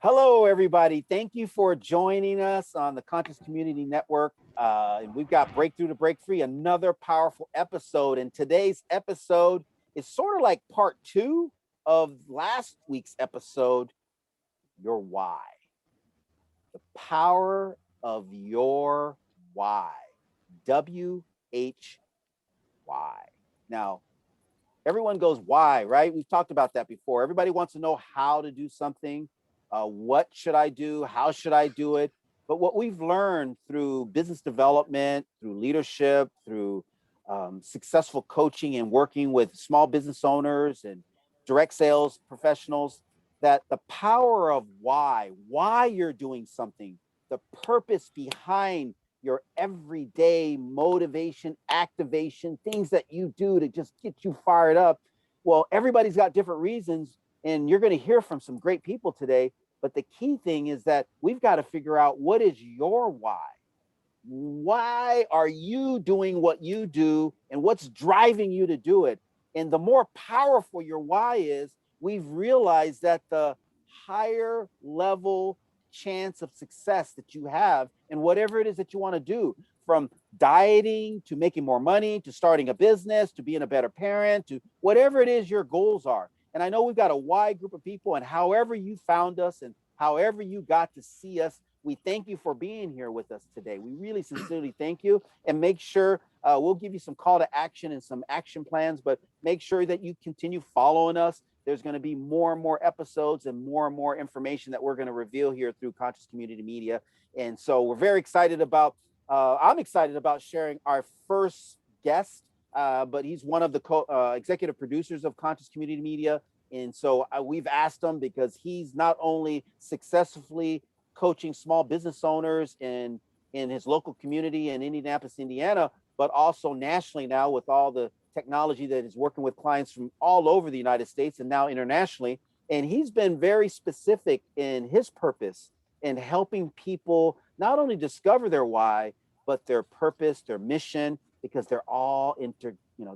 Hello, everybody. Thank you for joining us on the Conscious Community Network. And we've got Breakthrough to Break Free, another powerful episode. And today's episode is sort of like part two of last week's episode, Your Why. The power of your why. WHY. Now, everyone goes, why, right? We've talked about that before. Everybody wants to know how to do something. What should I do? How should I do it? But what we've learned through business development, through leadership, through successful coaching and working with small business owners and direct sales professionals, that the power of why you're doing something, the purpose behind your everyday motivation, activation, things that you do to just get you fired up. Well, everybody's got different reasons, and you're going to hear from some great people today. But the key thing is that we've got to figure out, what is your why? Why are you doing what you do, and what's driving you to do it? And the more powerful your why is, we've realized that the higher level chance of success that you have in whatever it is that you want to do, from dieting to making more money to starting a business to being a better parent to whatever it is your goals are. And I know we've got a wide group of people, and however you found us and however you got to see us, we thank you for being here with us today. We really sincerely thank you, and make sure we'll give you some call to action and some action plans, but make sure that you continue following us. There's going to be more and more episodes and more information that we're going to reveal here through Conscious Community Media. And so we're very excited about, I'm excited about sharing our first guest, but he's one of the executive producers of Conscious Community Media. And so we've asked him because he's not only successfully coaching small business owners in his local community in Indianapolis, Indiana, but also nationally now with all the technology that is working with clients from all over the United States and now internationally. And he's been very specific in his purpose in helping people not only discover their why, but their purpose, their mission, because they're all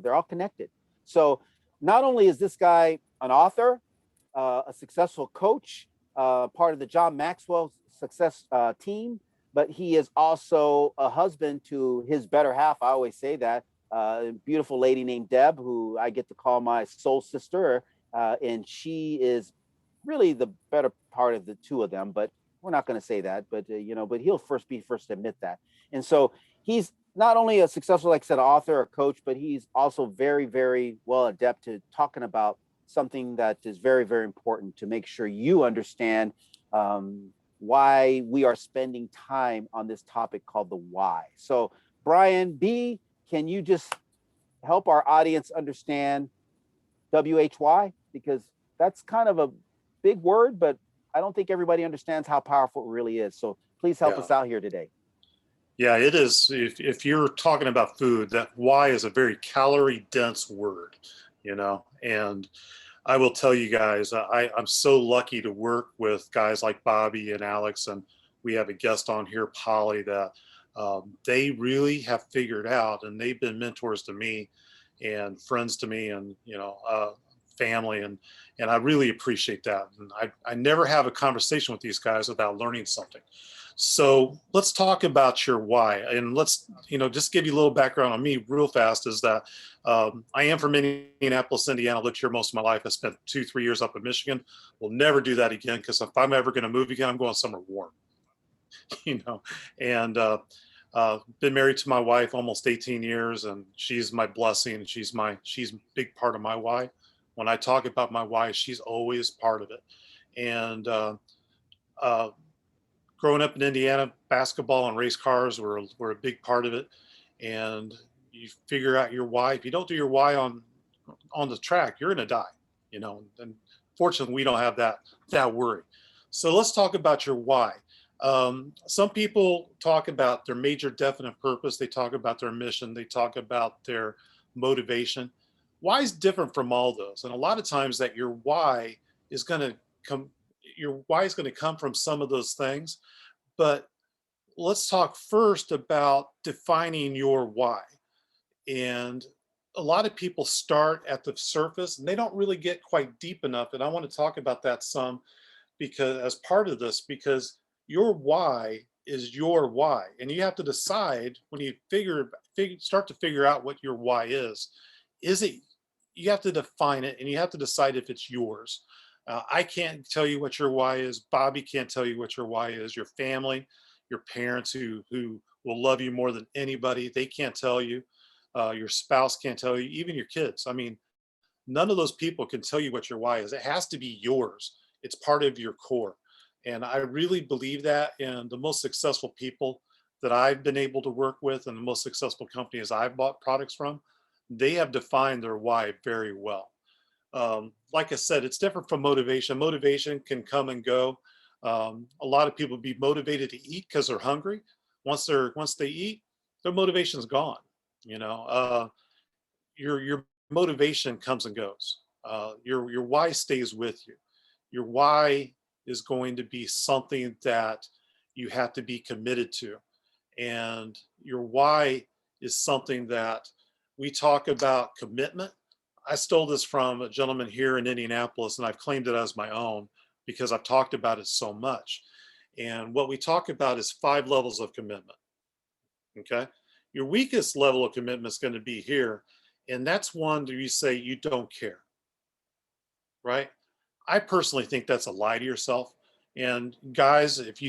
they're all connected. So not only is this guy an author, a successful coach, part of the John Maxwell success team, but he is also a husband to his better half. I always say that, a beautiful lady named Deb, who I get to call my soul sister. And she is really the better part of the two of them, but we're not going to say that, but but he'll be first to admit that. And so he's not only a successful, like I said, author or coach, but he's also very, very well adept to talking about something that is very, very important to make sure you understand why we are spending time on this topic called the why. So Brian B., can you just help our audience understand WHY? Because that's kind of a big word, but I don't think everybody understands how powerful it really is. So please help us out here today. Yeah, it is. If you're talking about food, that why is a very calorie dense word, and I will tell you guys, I'm so lucky to work with guys like Bobby and Alex, and we have a guest on here, Polly, that they really have figured out, and they've been mentors to me and friends to me, and family, and I really appreciate that. And I never have a conversation with these guys without learning something. So let's talk about your why, and let's just give you a little background on me real fast. Is that I am from Indianapolis, Indiana. Lived here most of my life. I spent 2-3 years up in Michigan. We'll never do that again, because if I'm ever going to move again, I'm going somewhere warm. And been married to my wife almost 18 years, and she's my blessing. She's a big part of my why. When I talk about my why, she's always part of it. And growing up in Indiana, basketball and race cars were a big part of it. And you figure out your why. If you don't do your why on the track, you're going to die, and fortunately we don't have that worry. So let's talk about your why. Some people talk about their major definite purpose. They talk about their mission. They talk about their motivation. Why is different from all those. And a lot of times that your why is going to come from some of those things. But let's talk first about defining your why. And a lot of people start at the surface and they don't really get quite deep enough. And I want to talk about that some, because as part of this, because your why is your why, and you have to decide when you start to figure out what your why is it, you have to define it and you have to decide if it's yours. I can't tell you what your why is. Bobby can't tell you what your why is. Your family, your parents who will love you more than anybody, they can't tell you. Your spouse can't tell you, even your kids. I mean, none of those people can tell you what your why is. It has to be yours. It's part of your core. And I really believe that. And the most successful people that I've been able to work with and the most successful companies I've bought products from, they have defined their why very well. Like I said, it's different from motivation. Motivation can come and go. A lot of people be motivated to eat because they're hungry. Once they eat, their motivation's gone. You know, your motivation comes and goes. Your why stays with you. Your why is going to be something that you have to be committed to, and your why is something that we talk about commitment. I stole this from a gentleman here in Indianapolis, and I've claimed it as my own because I've talked about it so much. And what we talk about is 5 levels of commitment. Okay. Your weakest level of commitment is going to be here. And that's one where you say you don't care, right? I personally think that's a lie to yourself. And guys, if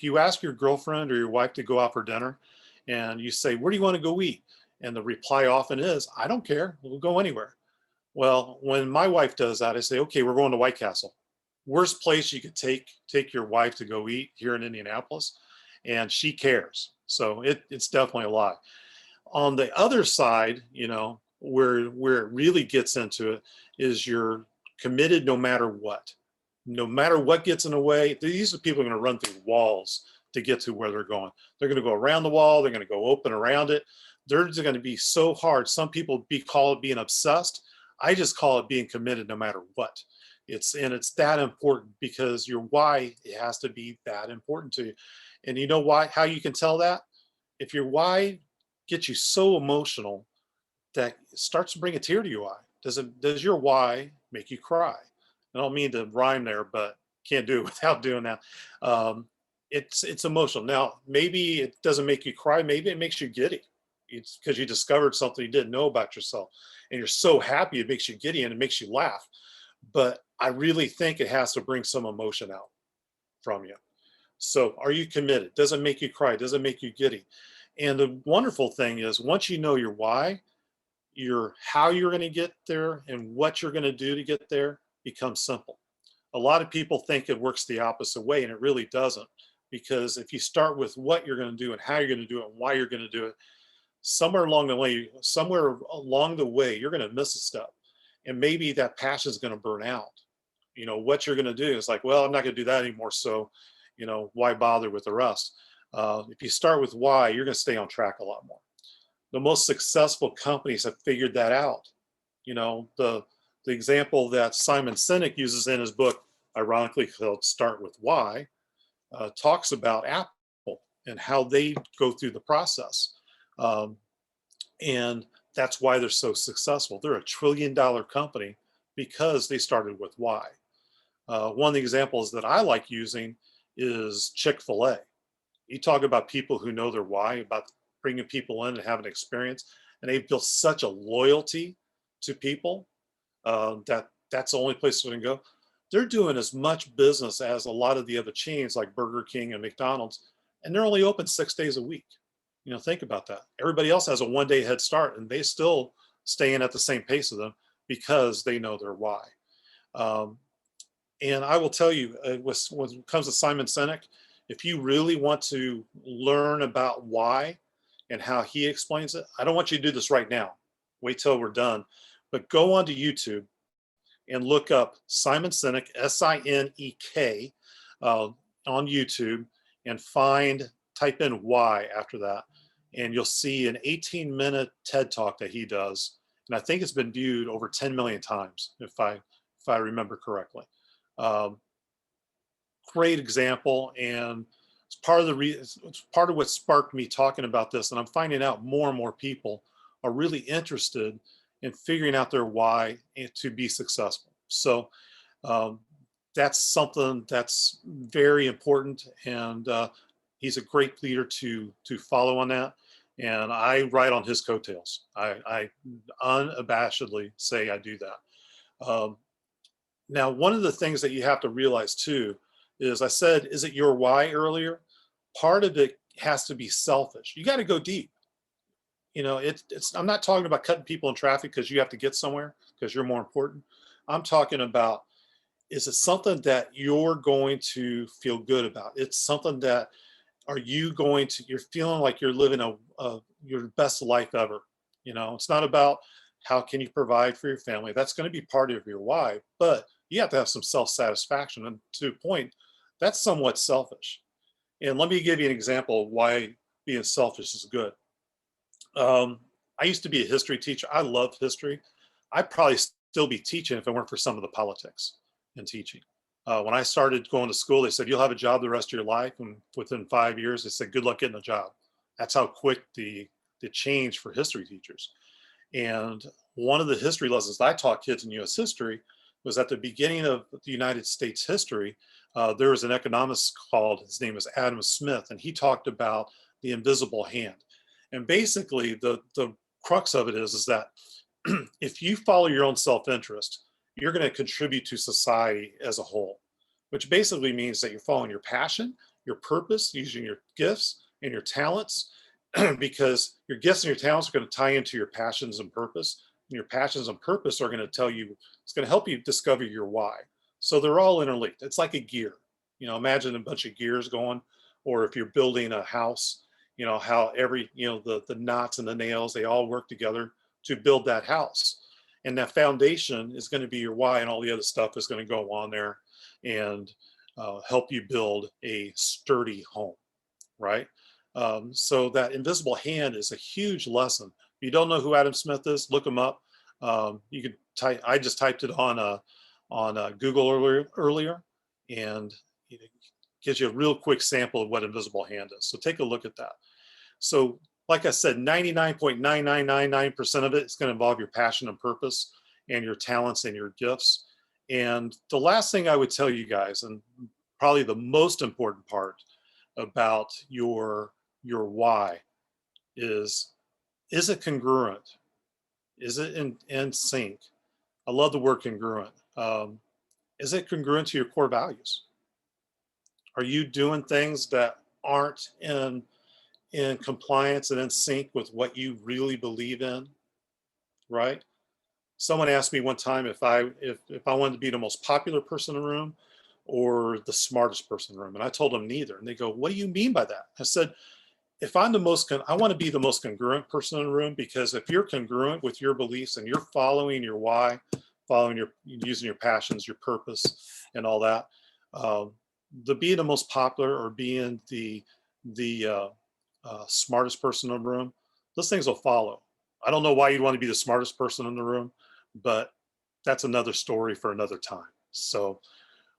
you ask your girlfriend or your wife to go out for dinner and you say, "Where do you want to go eat?" And the reply often is, "I don't care. We'll go anywhere." Well, when my wife does that, I say, "Okay, we're going to White Castle." Worst place you could take your wife to go eat here in Indianapolis, and she cares. So it's definitely a lie. On the other side, where it really gets into it is you're committed no matter what gets in the way. These are people going to run through walls to get to where they're going. They're going to go around the wall. They're going to go open around it. They're just going to be so hard. Some people call it being obsessed. I just call it being committed no matter what. It's that important because your why, it has to be that important to you. And you know why? How you can tell that? If your why gets you so emotional that it starts to bring a tear to your eye. Does your why make you cry? I don't mean to rhyme there, but can't do it without doing that. Um, it's emotional. Now, maybe it doesn't make you cry. Maybe it makes you giddy. It's because you discovered something you didn't know about yourself, and you're so happy it makes you giddy and it makes you laugh. But I really think it has to bring some emotion out from you. So, are you committed? Does it make you cry? Does it make you giddy? And the wonderful thing is, once you know your why, your how you're going to get there and what you're going to do to get there becomes simple. A lot of people think it works the opposite way, and it really doesn't. Because if you start with what you're going to do and how you're going to do it and why you're going to do it, somewhere along the way, you're going to miss a step. And maybe that passion is going to burn out. What you're going to do is like, well, I'm not going to do that anymore. So, why bother with the rest? If you start with why, you're going to stay on track a lot more. The most successful companies have figured that out. The example that Simon Sinek uses in his book, ironically called Start With Why, talks about Apple and how they go through the process. Um, and that's why they're so successful. They're $1 trillion company because they started with why. One of the examples that I like using is Chick-fil-A. You talk about people who know their why, about bringing people in and having an experience, and they've built such a loyalty to people that that's the only place they can go. They're doing as much business as a lot of the other chains like Burger King and McDonald's, and they're only open 6 days a week. Think about that. Everybody else has a 1 day head start, and they still stay in at the same pace of them because they know their why. Um, and I will tell you, when it comes to Simon Sinek, if you really want to learn about why and how he explains it, I don't want you to do this right now. Wait till we're done. But go onto YouTube and look up Simon Sinek, Sinek, on YouTube, and type in why after that. And you'll see an 18-minute TED talk that he does. And I think it's been viewed over 10 million times, if I remember correctly. Great example, and it's part of what sparked me talking about this. And I'm finding out more and more people are really interested in figuring out their why and to be successful. So that's something that's very important, and he's a great leader to follow on that. And I ride on his coattails. I unabashedly say I do that. Now, one of the things that you have to realize too is, I said, is it your why earlier? Part of it has to be selfish. You got to go deep. You know, it's, I'm not talking about cutting people in traffic because you have to get somewhere because you're more important. I'm talking about, is it something that you're going to feel good about? It's something that, are you going to, you're feeling like you're living your best life ever. You know, it's not about how can you provide for your family. That's going to be part of your why, but you have to have some self-satisfaction. And to a point, that's somewhat selfish. And let me give you an example of why being selfish is good. I used to be a history teacher. I love history. I'd probably still be teaching if it weren't for some of the politics in teaching. When I started going to school, they said, you'll have a job the rest of your life. And within 5 years, they said, good luck getting a job. That's how quick the change for history teachers. And one of the history lessons that I taught kids in US history was at the beginning of the United States history. There was an economist called, his name was Adam Smith, and he talked about the invisible hand. And basically the crux of it is that if you follow your own self-interest, you're going to contribute to society as a whole, which basically means that you're following your passion, your purpose, using your gifts and your talents, because your gifts and your talents are going to tie into your passions and purpose. And your passions and purpose are going to tell you, it's going to help you discover your why. So they're all interlinked. It's like a gear. You know, imagine a bunch of gears going, or if you're building a house, you know, how every, you know, the knots and the nails, they all work together to build that house. And that foundation is going to be your why, and all the other stuff is going to go on there and help you build a sturdy home, right? So that invisible hand is a huge lesson. If you don't know who Adam Smith is, look him up. You can type. I just typed it on Google earlier, and it gives you a real quick sample of what invisible hand is. So take a look at that. So like I said, 99.9999% of it is going to involve your passion and purpose and your talents and your gifts. And the last thing I would tell you guys, and probably the most important part about your why, is it congruent? Is it in sync? I love the word congruent. Is it congruent to your core values? Are you doing things that aren't in compliance and in sync with what you really believe in, right? Someone asked me one time if I wanted to be the most popular person in the room or the smartest person in the room, and I told them neither. And they go, "What do you mean by that?" I said, "If I'm the most, I want to be the most congruent person in the room, because if you're congruent with your beliefs and you're following your why, using your passions, your purpose, and all that, the being the most popular or being the smartest person in the room, those things will follow. I don't know why you'd want to be the smartest person in the room, but that's another story for another time." So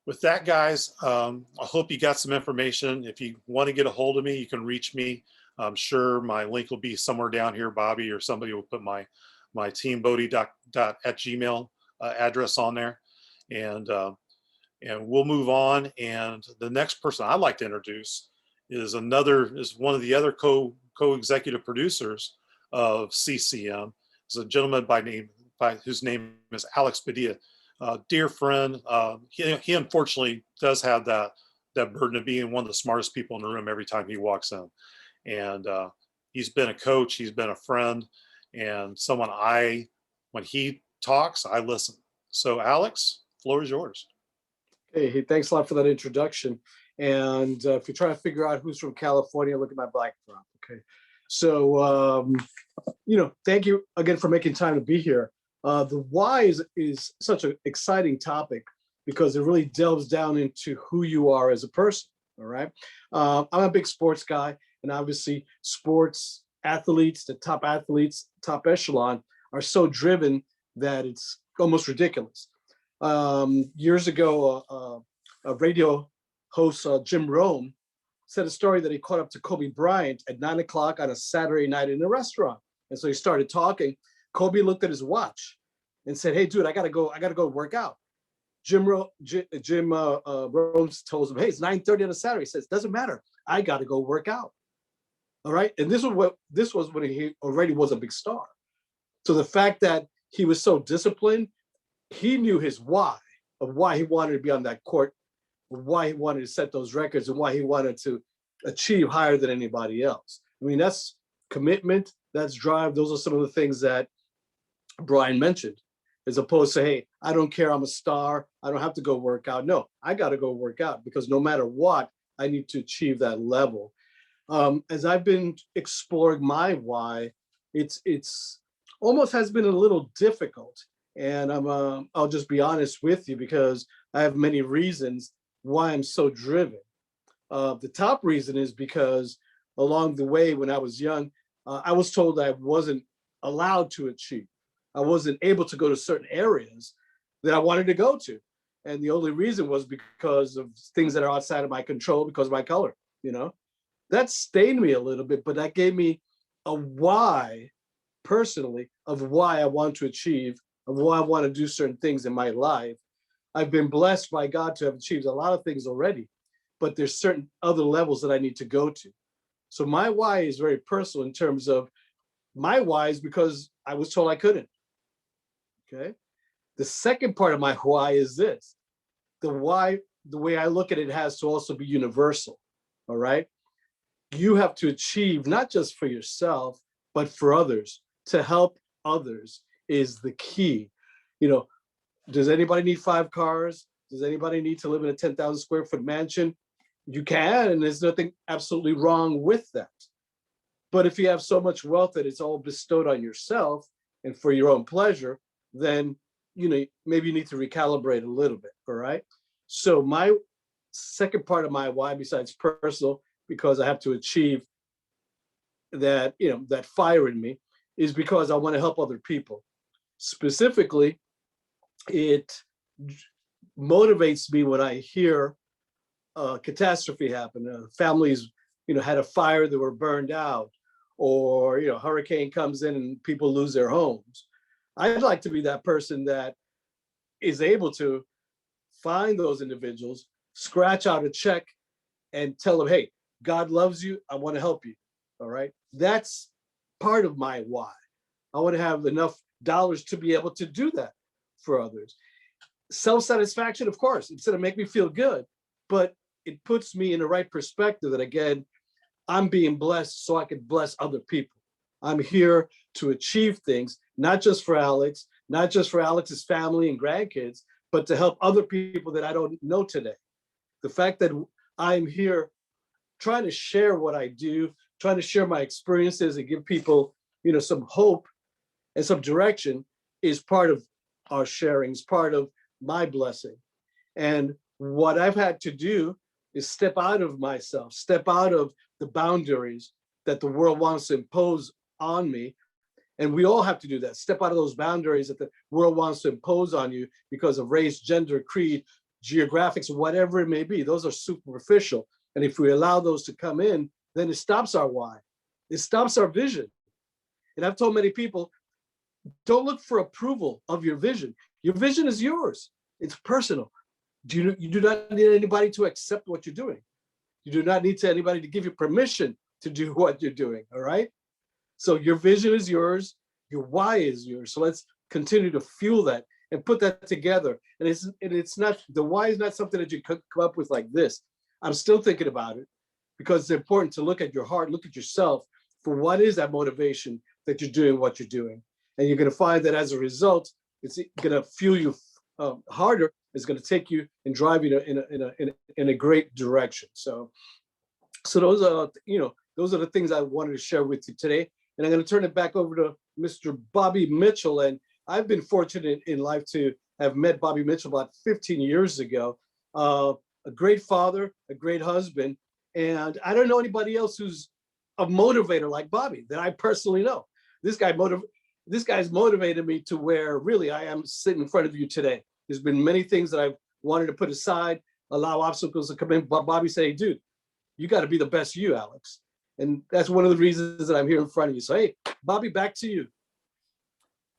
with that, guys, I hope you got some information. If you want to get a hold of me, you can reach me. I'm sure my link will be somewhere down here. Bobby or somebody will put my teambodie.at@gmail address on there, and we'll move on. And the next person I'd like to introduce is one of the other co-executive producers of CCM. Is a gentleman whose name is Alex Padilla. Dear friend. He unfortunately does have that burden of being one of the smartest people in the room every time he walks in. And he's been a coach, he's been a friend, and someone when he talks, I listen. So Alex, floor is yours. Hey, thanks a lot for that introduction. And if you're trying to figure out who's from California, look at my backdrop. Okay. So, thank you again for making time to be here. The why is such an exciting topic because it really delves down into who you are as a person. All right. I'm a big sports guy, and obviously sports athletes, the top athletes, top echelon, are so driven that it's almost ridiculous. Years ago, a radio host, Jim Rome, said a story that he caught up to Kobe Bryant at 9 o'clock on a Saturday night in a restaurant. And so he started talking. Kobe looked at his watch and said, "Hey, dude, I gotta go work out." Jim Rhodes tells him, hey, it's 9:30 on a Saturday. He says, doesn't matter. I got to go work out. All right. And this was when he already was a big star. So the fact that he was so disciplined, he knew his why of why he wanted to be on that court, why he wanted to set those records, and why he wanted to achieve higher than anybody else. I mean, that's commitment, that's drive. Those are some of the things that Brian mentioned, as opposed to, hey, I don't care, I'm a star, I don't have to go work out. No, I got to go work out because no matter what, I need to achieve that level. As I've been exploring my why, it's almost has been a little difficult. And I'll just be honest with you because I have many reasons why I'm so driven. The top reason is because along the way, when I was young, I was told I wasn't allowed to achieve. I wasn't able to go to certain areas that I wanted to go to. And the only reason was because of things that are outside of my control because of my color, you know. That stained me a little bit, but that gave me a why, personally, of why I want to achieve, of why I want to do certain things in my life. I've been blessed by God to have achieved a lot of things already, but there's certain other levels that I need to go to. So my why is very personal in terms of my why is because I was told I couldn't. Okay. The second part of my why is this. The why, the way I look at it, has to also be universal. All right. You have to achieve not just for yourself, but for others. To help others is the key. You know, does anybody need 5 cars? Does anybody need to live in a 10,000 square foot mansion? You can, and there's nothing absolutely wrong with that. But if you have so much wealth that it's all bestowed on yourself and for your own pleasure, then, you know, maybe you need to recalibrate a little bit, all right? So my second part of my why, besides personal, because I have to achieve that, you know, that fire in me, is because I want to help other people. Specifically, it motivates me when I hear a catastrophe happen. Families, you know, had a fire, that were burned out, or, you know, hurricane comes in and people lose their homes. I'd like to be that person that is able to find those individuals, scratch out a check, and tell them, hey, God loves you. I want to help you. All right. That's part of my why. I want to have enough dollars to be able to do that for others. Self-satisfaction, of course, it's going to make me feel good, but it puts me in the right perspective that, again, I'm being blessed so I can bless other people. I'm here to achieve things, not just for Alex, not just for Alex's family and grandkids, but to help other people that I don't know today. The fact that I'm here trying to share what I do, trying to share my experiences and give people, you know, some hope and some direction is part of our sharing, is part of my blessing. And what I've had to do is step out of myself, step out of the boundaries that the world wants to impose on me. And we all have to do that, step out of those boundaries that the world wants to impose on you because of race, gender, creed, geographics, whatever it may be. Those are superficial. And if we allow those to come in, then it stops our why. It stops our vision. And I've told many people, don't look for approval of your vision. Your vision is yours. It's personal. You do not need anybody to accept what you're doing. You do not need anybody to give you permission to do what you're doing, all right? So your vision is yours. Your why is yours. So let's continue to fuel that and put that together. And it's not, the why is not something that you come up with like this. I'm still thinking about it because it's important to look at your heart, look at yourself for what is that motivation that you're doing what you're doing. And you're going to find that as a result, it's going to fuel you harder. It's going to take you and drive you in a great direction. So those are, you know, those are the things I wanted to share with you today. And I'm going to turn it back over to Mr. Bobby Mitchell. And I've been fortunate in life to have met Bobby Mitchell about 15 years ago. A great father, a great husband. And I don't know anybody else who's a motivator like Bobby that I personally know. This guy's motivated me to where really I am sitting in front of you today. There's been many things that I've wanted to put aside, allow obstacles to come in. But Bobby said, hey, dude, you got to be the best you, Alex. And that's one of the reasons that I'm here in front of you. So, hey, Bobby, back to you.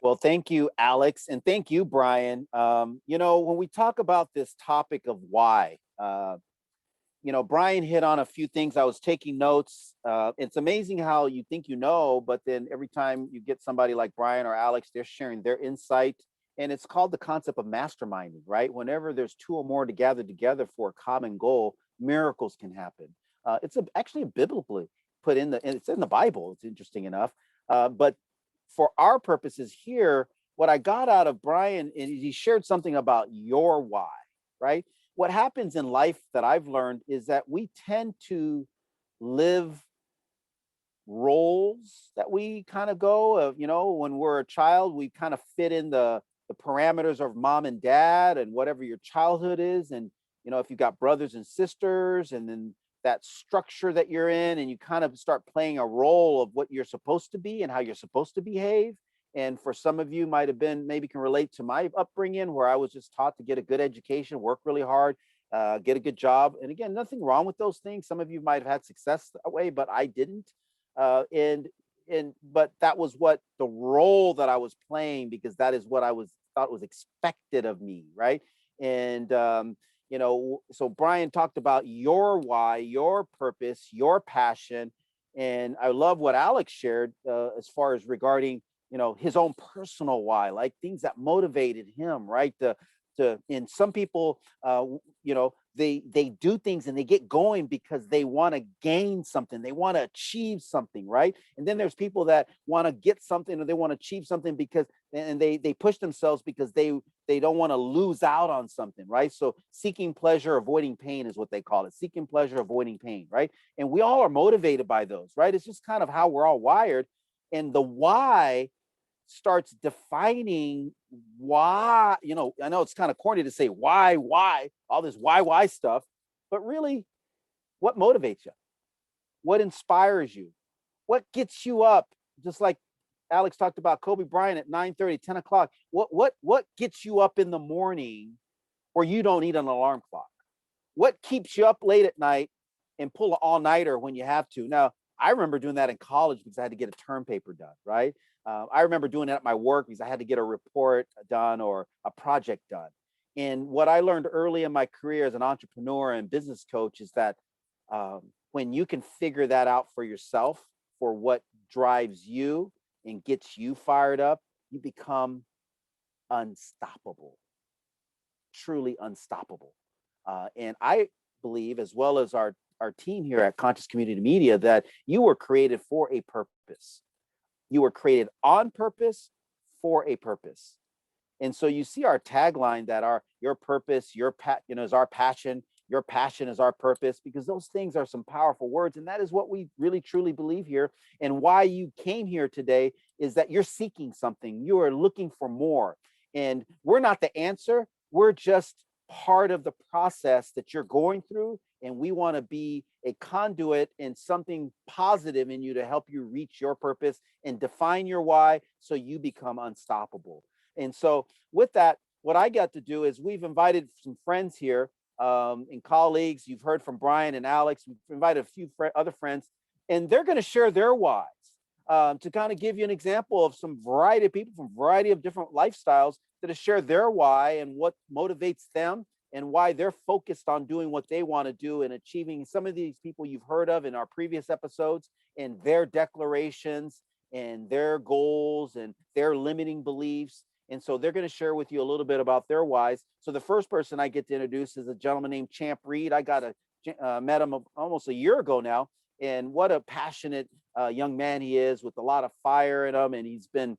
Well, thank you, Alex, and thank you, Brian. When we talk about this topic of why, Brian hit on a few things. I was taking notes. It's amazing how you think you know, but then every time you get somebody like Brian or Alex, they're sharing their insight. And it's called the concept of masterminding, right? Whenever there's two or more to gather together for a common goal, miracles can happen. Actually biblically put in it's in the Bible. It's interesting enough. But for our purposes here, what I got out of Brian is he shared something about your why, right? What happens in life that I've learned is that we tend to live roles that we kind of go of, when we're a child, we kind of fit in the parameters of mom and dad and whatever your childhood is. And, if you've got brothers and sisters, and then that structure that you're in, and you kind of start playing a role of what you're supposed to be and how you're supposed to behave. And for some of you might have been, maybe can relate to my upbringing, where I was just taught to get a good education, work really hard, get a good job. And again, nothing wrong with those things. Some of you might have had success that way, but I didn't. But that was what the role that I was playing, because that is what I thought was expected of me, right? And so Brian talked about your why, your purpose, your passion. And I love what Alex shared as far as regarding his own personal why, like things that motivated him, right? And some people they do things and they get going because they want to gain something, they want to achieve something, right? And then there's people that want to get something, or they want to achieve something because, and they push themselves because they don't want to lose out on something, right? So seeking pleasure, avoiding pain is what they call it. Seeking pleasure, avoiding pain, right? And we all are motivated by those, right? It's just kind of how we're all wired. And the why starts defining why, I know it's kind of corny to say why, all this why stuff, but really, what motivates you? What inspires you? What gets you up? Just like Alex talked about Kobe Bryant at 9:30, 10 o'clock. What gets you up in the morning where you don't need an alarm clock? What keeps you up late at night and pull an all-nighter when you have to? Now, I remember doing that in college because I had to get a term paper done, right? I remember doing it at my work because I had to get a report done or a project done. And what I learned early in my career as an entrepreneur and business coach is that when you can figure that out for yourself, for what drives you and gets you fired up, you become unstoppable, truly unstoppable. And I believe, as well as our team here at Conscious Community Media, that you were created for a purpose. You were created on purpose for a purpose. And so you see our tagline that your purpose, is our passion, your passion is our purpose, because those things are some powerful words. And that is what we really truly believe here. And why you came here today is that you're seeking something. You are looking for more. And we're not the answer. We're just part of the process that you're going through. And we want to be a conduit and something positive in you to help you reach your purpose and define your why, so you become unstoppable. And so with that, what I got to do is we've invited some friends here and colleagues. You've heard from Brian and Alex. We've invited a few other friends, and they're going to share their whys to kind of give you an example of some variety of people from a variety of different lifestyles that have shared their why and what motivates them, and why they're focused on doing what they want to do and achieving. Some of these people you've heard of in our previous episodes, and their declarations and their goals and their limiting beliefs. And so they're going to share with you a little bit about their whys. So the first person I get to introduce is a gentleman named Champ Reed. I met him almost a year ago now. And what a passionate young man he is, with a lot of fire in him. And he's been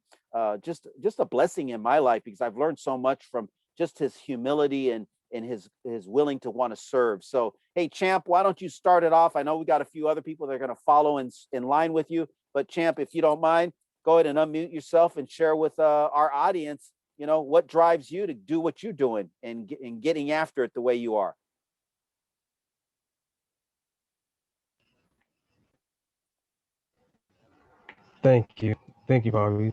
just a blessing in my life, because I've learned so much from just his humility and his willing to want to serve. So, hey, Champ, why don't you start it off? I know we got a few other people that are going to follow in line with you, but Champ, if you don't mind, go ahead and unmute yourself and share with our audience, what drives you to do what you're doing and getting after it the way you are. Thank you. Thank you, Bobby.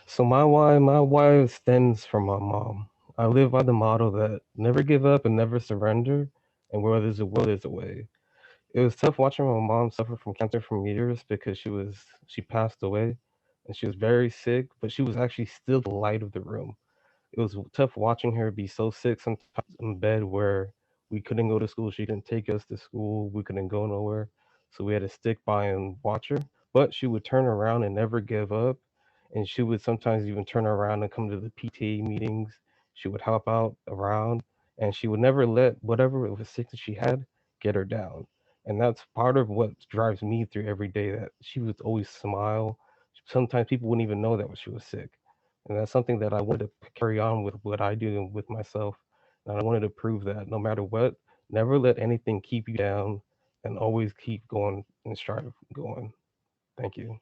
So my why stems from my mom. I live by the motto that never give up and never surrender, and where there's a will, there's a way. It was tough watching my mom suffer from cancer for years because she passed away, and she was very sick, but she was actually still the light of the room. It was tough watching her be so sick sometimes in bed where we couldn't go to school. She didn't take us to school. We couldn't go nowhere. So we had to stick by and watch her. But she would turn around and never give up. And she would sometimes even turn around and come to the PTA meetings. She would help out around, and she would never let whatever it was sickness she had get her down. And that's part of what drives me through every day, that she would always smile. Sometimes people wouldn't even know that she was sick, and that's something that I wanted to carry on with what I do and with myself. And I wanted to prove that no matter what, never let anything keep you down, and always keep going and strive going. Thank you.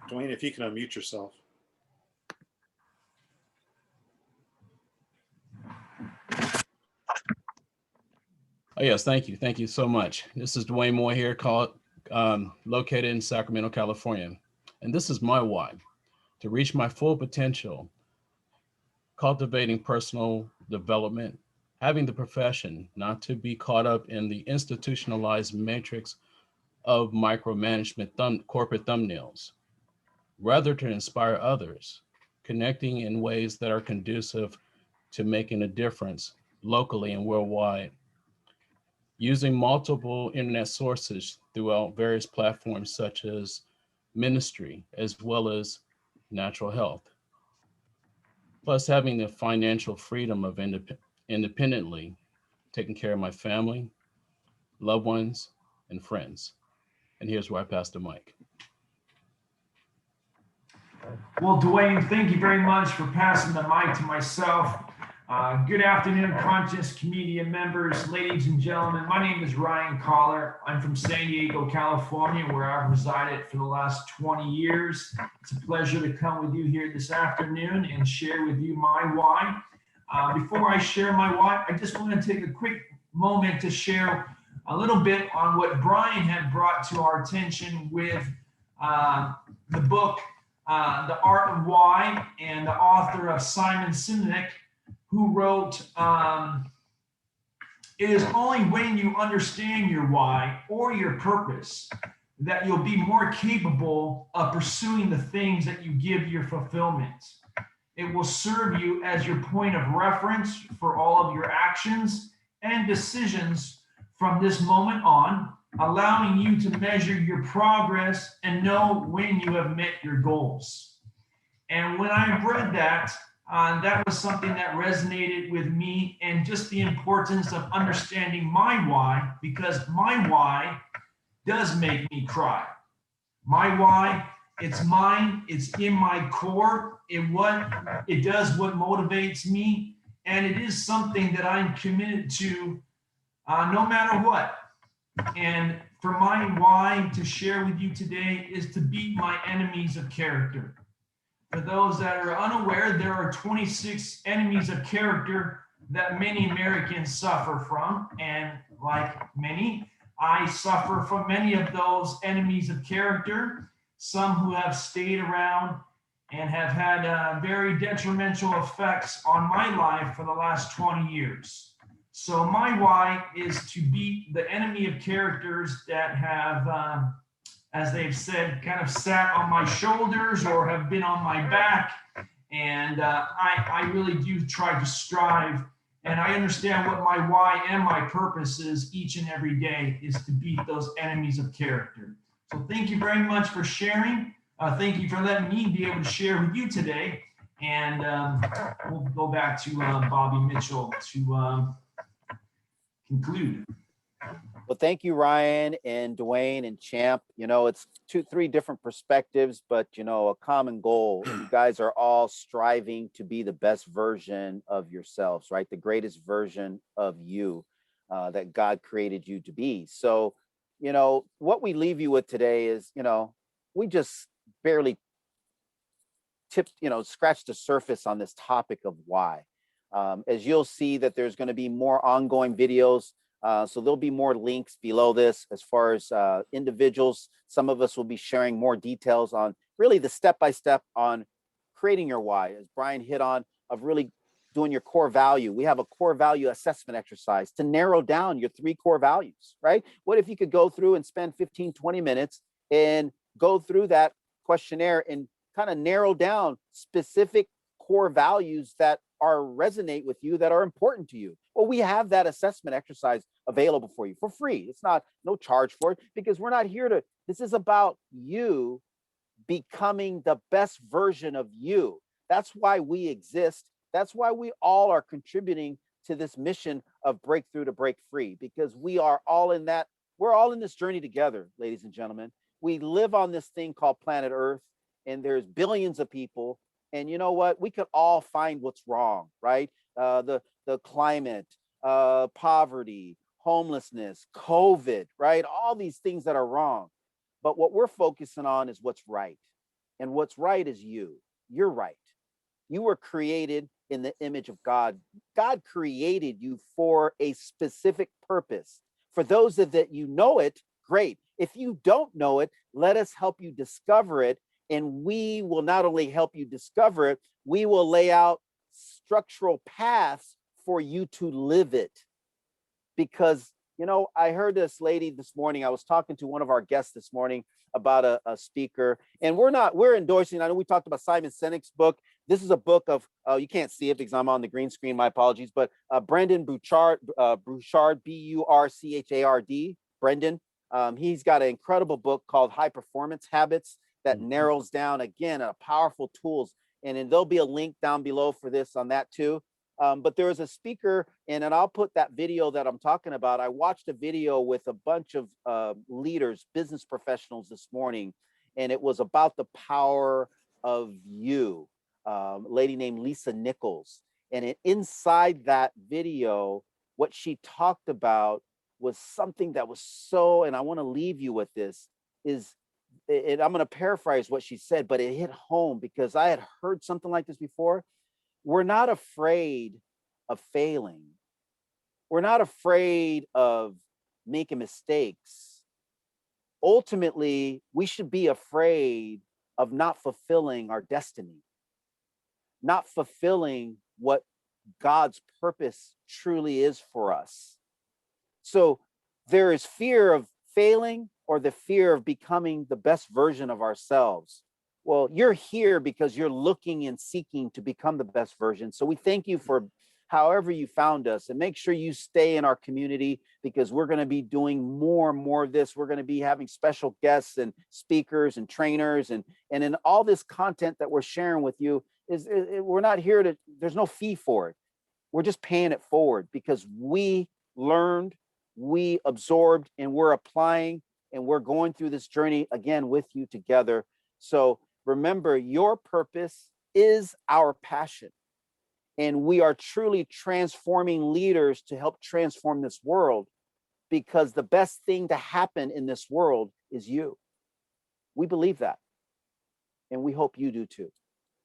Duane, if you can unmute yourself. Oh, yes, thank you. Thank you so much. This is Duane Moye here, located in Sacramento, California. And this is my why: to reach my full potential, cultivating personal development, having the profession, not to be caught up in the institutionalized matrix of micromanagement corporate thumbnails, rather to inspire others, connecting in ways that are conducive to making a difference locally and worldwide, using multiple internet sources throughout various platforms such as ministry as well as natural health, plus having the financial freedom of independently taking care of my family, loved ones, and friends. And here's where I pass the mic. Well, Duane, thank you very much for passing the mic to myself. Good afternoon, Conscious Community members, ladies and gentlemen. My name is Ryan Collar. I'm from San Diego, California, where I've resided for the last 20 years. It's a pleasure to come with you here this afternoon and share with you my why. Before I share my why, I just want to take a quick moment to share a little bit on what Brian had brought to our attention with the book, The Art of Why, and the author of Simon Sinek, who wrote, it is only when you understand your why or your purpose that you'll be more capable of pursuing the things that you give your fulfillment. It will serve you as your point of reference for all of your actions and decisions from this moment on, allowing you to measure your progress and know when you have met your goals. And when I read that, that was something that resonated with me, and just the importance of understanding my why, because my why does make me cry. My why, it's mine, it's in my core, it does what motivates me, and it is something that I'm committed to no matter what. And for my why to share with you today is to beat my enemies of character. For those that are unaware, there are 26 enemies of character that many Americans suffer from. And like many, I suffer from many of those enemies of character, some who have stayed around and have had very detrimental effects on my life for the last 20 years. So my why is to beat the enemy of characters that have, as they've said, kind of sat on my shoulders or have been on my back. And I really do try to strive. And I understand what my why and my purpose is each and every day, is to beat those enemies of character. So thank you very much for sharing. Thank you for letting me be able to share with you today. And we'll go back to Bobby Mitchell to conclude. Well, thank you, Ryan and Duane and Champ. You know, it's three different perspectives, but, you know, a common goal. You guys are all striving to be the best version of yourselves, right? The greatest version of you that God created you to be. So, you know, what we leave you with today is, you know, we just barely scratched the surface on this topic of why. As you'll see that there's going to be more ongoing videos. So there'll be more links below this as far as individuals. Some of us will be sharing more details on really the step-by-step on creating your why, as Brian hit on, of really doing your core value. We have a core value assessment exercise to narrow down your 3 core values, right? What if you could go through and spend 15, 20 minutes and go through that questionnaire and kind of narrow down specific core values that resonate with you, that are important to you? Well, we have that assessment exercise available for you for free. It's no charge for it, because we're not here to, this is about you becoming the best version of you. That's why we exist. That's why we all are contributing to this mission of breakthrough to break free, because we are all in that. We're all in this journey together, ladies and gentlemen. We live on this thing called planet Earth, and there's billions of people. And you know what? We could all find what's wrong, right? The climate, poverty, homelessness, COVID, right? All these things that are wrong. But what we're focusing on is what's right. And what's right is you. You're right. You were created in the image of God. God created you for a specific purpose. For those that you know it, great. If you don't know it, let us help you discover it. And we will not only help you discover it, we will lay out structural paths for you to live it. Because, you know, I heard this lady this morning. I was talking to one of our guests this morning about a speaker, and we're endorsing. I know we talked about Simon Sinek's book. This is a book of, you can't see it because I'm on the green screen, my apologies, but Brendan Burchard, Burchard, Brendan. He's got an incredible book called High Performance Habits that narrows down, again, powerful tools. And then there'll be a link down below for this on that too. But there was a speaker, and I'll put that video that I'm talking about. I watched a video with a bunch of leaders, business professionals this morning, and it was about the power of you. A lady named Lisa Nichols. And inside that video, what she talked about was something that was so, and I want to leave you with this, is, and I'm going to paraphrase what she said, but it hit home because I had heard something like this before. We're not afraid of failing. We're not afraid of making mistakes. Ultimately, we should be afraid of not fulfilling our destiny, not fulfilling what God's purpose truly is for us. So there is fear of failing or the fear of becoming the best version of ourselves. Well, you're here because you're looking and seeking to become the best version. So we thank you for however you found us, and make sure you stay in our community, because we're going to be doing more and more of this. We're going to be having special guests and speakers and trainers, and in all this content that we're sharing with you we're not here to, there's no fee for it. We're just paying it forward because we learned, we absorbed, and we're applying, and we're going through this journey again with you together. So remember, your purpose is our passion. And we are truly transforming leaders to help transform this world, because the best thing to happen in this world is you. We believe that. And we hope you do too.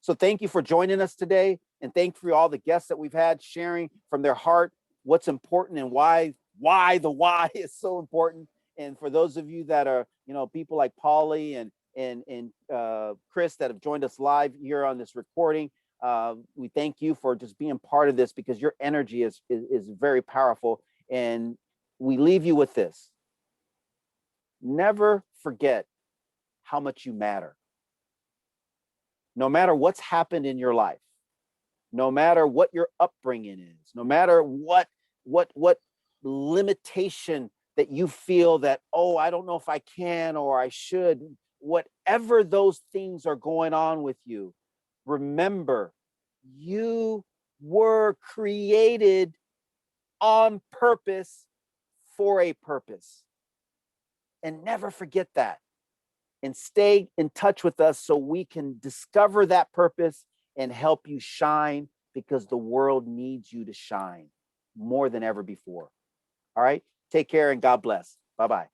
So thank you for joining us today. And thank you for all the guests that we've had sharing from their heart what's important and why the why is so important. And for those of you that are, you know, people like Polly and Chris that have joined us live here on this recording, we thank you for just being part of this, because your energy is very powerful. And we leave you with this: never forget how much you matter. No matter what's happened in your life, no matter what your upbringing is, no matter what limitation that you feel that, oh, I don't know if I can or I should, whatever those things are going on with you, remember, you were created on purpose for a purpose. And never forget that. And stay in touch with us so we can discover that purpose and help you shine, because the world needs you to shine more than ever before. All right. Take care and God bless. Bye-bye.